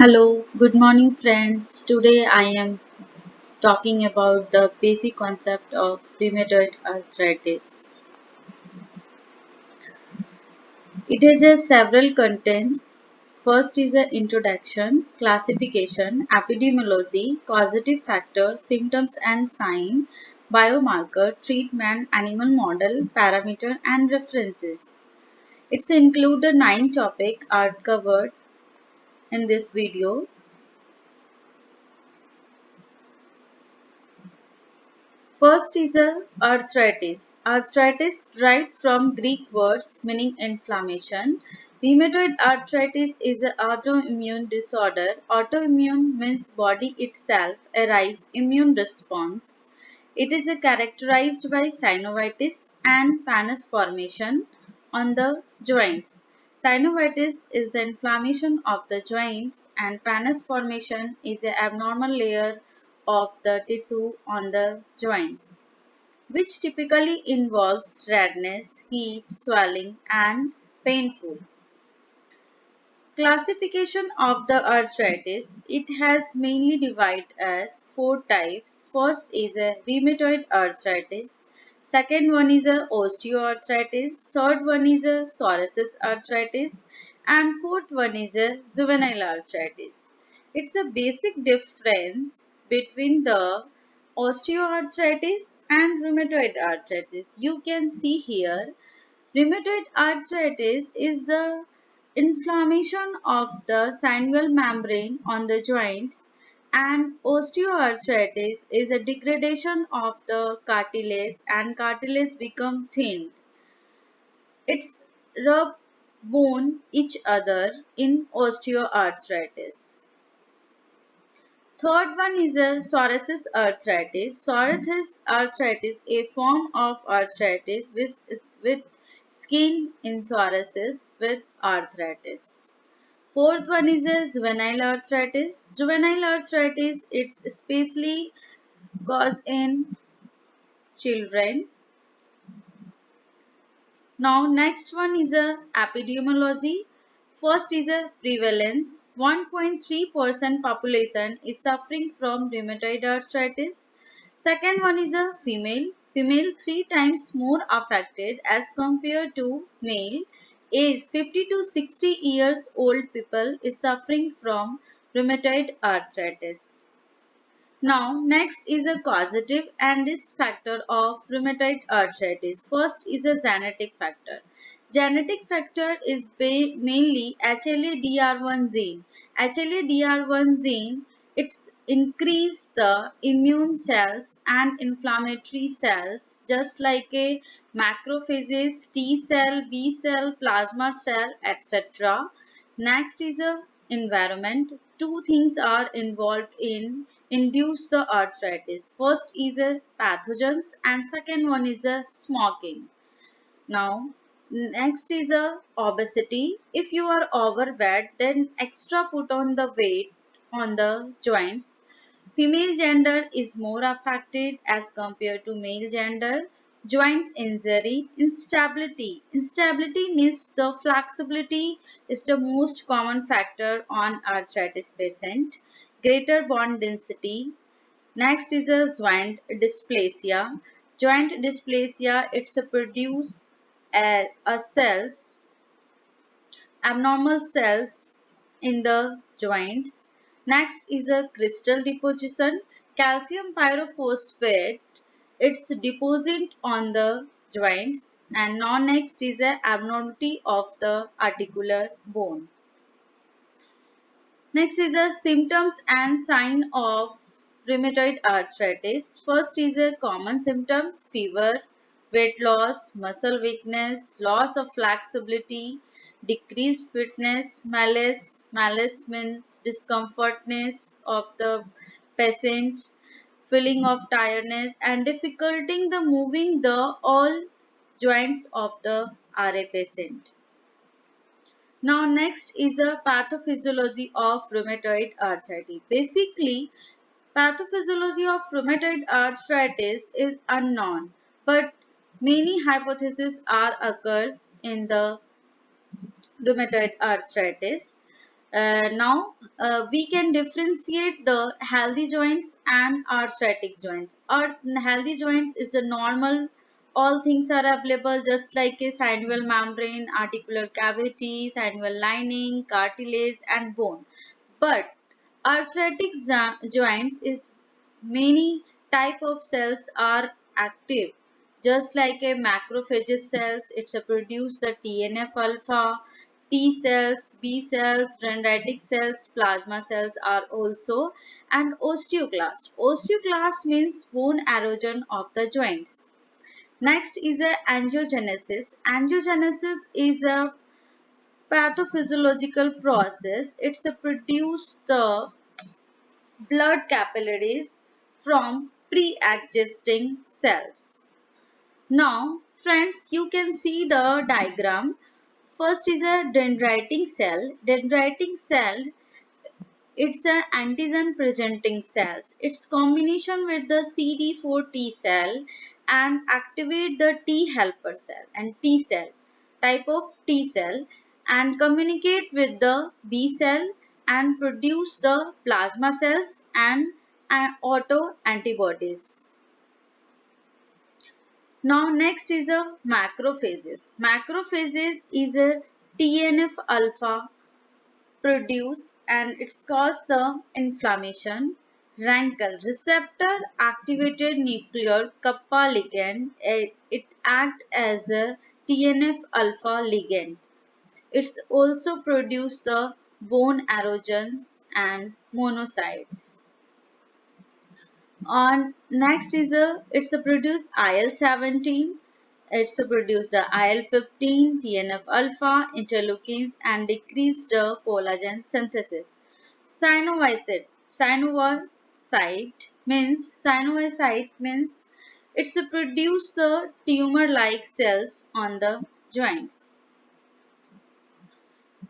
Hello, good morning, friends. Today I am talking about the basic concept of rheumatoid arthritis. It has several contents. First is an introduction, classification, epidemiology, causative factor, symptoms and sign, biomarker, treatment, animal model, parameter, and references. It's included 9 topics are covered in this video. First is a arthritis. Arthritis derived from Greek words meaning inflammation. Rheumatoid arthritis is an autoimmune disorder. Autoimmune means body itself arise immune response. It is characterized by synovitis and pannus formation on the joints. Synovitis is the inflammation of the joints and pannus formation is an abnormal layer of the tissue on the joints, which typically involves redness, heat, swelling, and painful. Classification of the arthritis. It has mainly divided as 4 types. First is a rheumatoid arthritis. Second one is a osteoarthritis. Third one is a psoriasis arthritis. And fourth one is a juvenile arthritis. It's a basic difference between the osteoarthritis and rheumatoid arthritis. You can see here rheumatoid arthritis is the inflammation of the synovial membrane on the joints, and osteoarthritis is a degradation of the cartilage and cartilage become thin. It's rub bone each other in osteoarthritis. Third one is a psoriasis arthritis. Psoriasis arthritis, a form of arthritis with skin in psoriasis with arthritis. Fourth one is a juvenile arthritis. Juvenile arthritis, it's especially caused in children. Now next one is a epidemiology. First is a prevalence. 1.3% population is suffering from rheumatoid arthritis. Second one is a female. Female 3 times more affected as compared to male. Age 50 to 60 years old people is suffering from rheumatoid arthritis. Now, next is a causative and risk factor of rheumatoid arthritis. First is a genetic factor. Genetic factor is mainly HLA-DR1 gene. HLA-DR1 gene, it's increase the immune cells and inflammatory cells just like a macrophages, T cell, B cell, plasma cell, etc. Next is a environment. Two things are involved in induce the arthritis. First is a pathogens and second one is a smoking. Now next is a obesity. If you are overweight, then extra put on the weight on the joints. Female gender is more affected as compared to male gender. Joint injury, instability. Instability means the flexibility is the most common factor on arthritis patient. Greater bone density. Next is a joint dysplasia. Joint dysplasia, it's a produce a cells, abnormal cells in the joints. Next is a crystal deposition. Calcium pyrophosphate, it's deposit on the joints. And now next is a abnormality of the articular bone. Next is a symptoms and sign of rheumatoid arthritis. First is a common symptoms: fever, weight loss, muscle weakness, loss of flexibility, decreased fitness, malaise. Malaise means discomfortness of the patients, feeling of tiredness, and difficulty in the moving the all joints of the RA patient. Now next is a pathophysiology of rheumatoid arthritis. Basically, pathophysiology of rheumatoid arthritis is unknown, but many hypotheses are occurs in the rheumatoid arthritis. Now we can differentiate the healthy joints and arthritic joints. Our healthy joints is the normal, all things are available just like a synovial membrane, articular cavity, synovial lining, cartilage and bone. But arthritic joints is many type of cells are active. Just like a macrophages cells, it's a produce the TNF alpha, T cells, B cells, dendritic cells, plasma cells are also, and osteoclast. Osteoclast means bone erosion of the joints. Next is a angiogenesis. Angiogenesis is a pathophysiological process. It's a produce the blood capillaries from pre-existing cells. Now, friends, you can see the diagram. First is a dendritic cell. Dendritic cell, it's an antigen presenting cells. Its combination with the CD4 T cell and activate the T helper cell and T cell type of T cell and communicate with the B cell and produce the plasma cells and auto antibodies. Now next is a macrophages. Macrophages is a TNF alpha produce and it's cause the inflammation. Rankle receptor activated nuclear kappa ligand. It act as a TNF alpha ligand. It's also produce the bone erosions and monocytes. On next is it's a produce IL-17. It's a produce the IL-15, TNF alpha, interleukins and decrease the collagen synthesis. Synovicyte means it's a produce the tumor-like cells on the joints.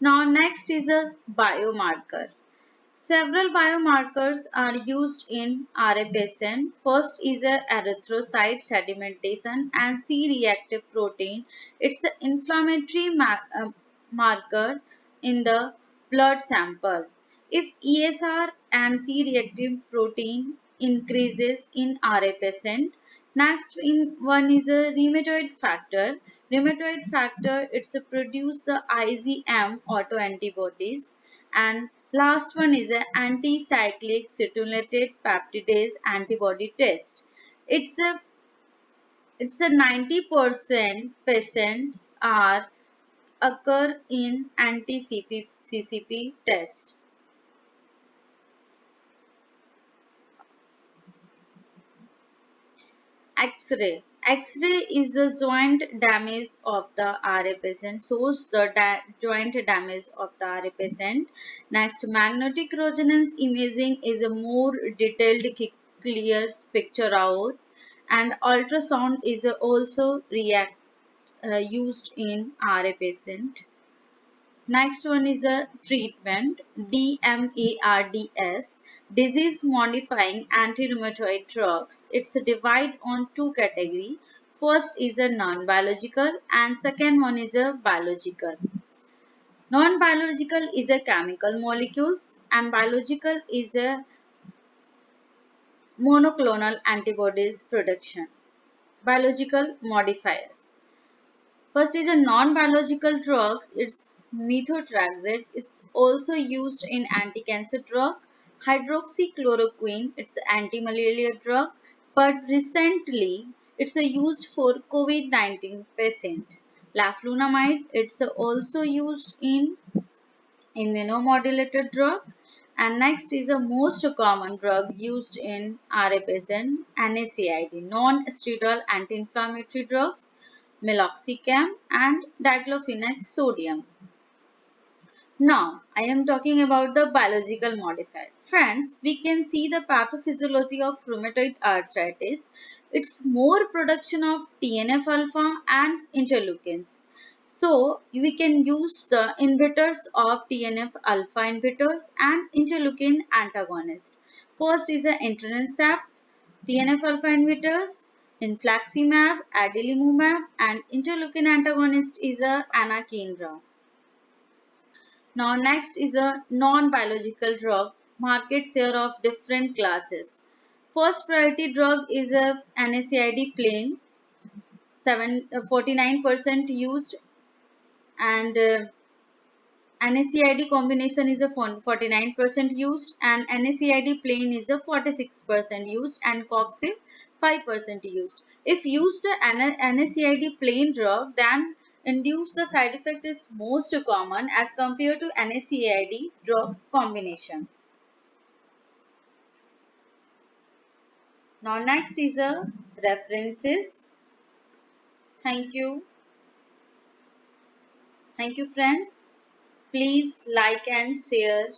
Now next is a biomarker. Several biomarkers are used in RA patient. First is a erythrocyte sedimentation and C-reactive protein. It's an inflammatory marker in the blood sample. If ESR and C-reactive protein increases in RA patient. Next in one is a rheumatoid factor. Rheumatoid factor, it's a produce the IgM autoantibodies, and last one is an anti-cyclic cetylated peptidase antibody test. It's a 90% patients are occur in anti-CCP test. X-ray. X-ray is the joint damage of the RA patient, shows the joint damage of the RA patient. Next, magnetic resonance imaging is a more detailed, clear picture out, and ultrasound is also used in RA patient. Next one is a treatment, DMARDS, disease modifying anti-rheumatoid drugs. It's a divide on two categories. First is a non-biological and second one is a biological. Non-biological is a chemical molecules and biological is a monoclonal antibodies production. Biological modifiers. First is a non-biological drugs. It's methotrexate. It's also used in anti-cancer drug. Hydroxychloroquine. It's an anti-malaria drug. But recently, it's used for COVID-19 patient. Laflunomide. It's also used in immunomodulator drug. And next is the most common drug used in RA patient, NSAID, non-steroidal anti-inflammatory drugs, meloxicam and diclofenac sodium. Now, I am talking about the biological modifier. Friends, we can see the pathophysiology of rheumatoid arthritis. It's more production of TNF alpha and interleukins. So, we can use the inhibitors of TNF alpha inhibitors and interleukin antagonist. First is the etanercept, TNF alpha inhibitors, infliximab, adalimumab, and interleukin antagonist is a anakinra. Now next is a non-biological drug, market share of different classes. First priority drug is a NSAID plain, 49% used, and NSAID combination is a 49% used, and NSAID plain is a 46% used, and Coxib 5% used. If used NSAID plain drug, then induce the side effect is most common as compared to NSAID drugs combination. Now next is a references. Thank you. Thank you friends. Please like and share.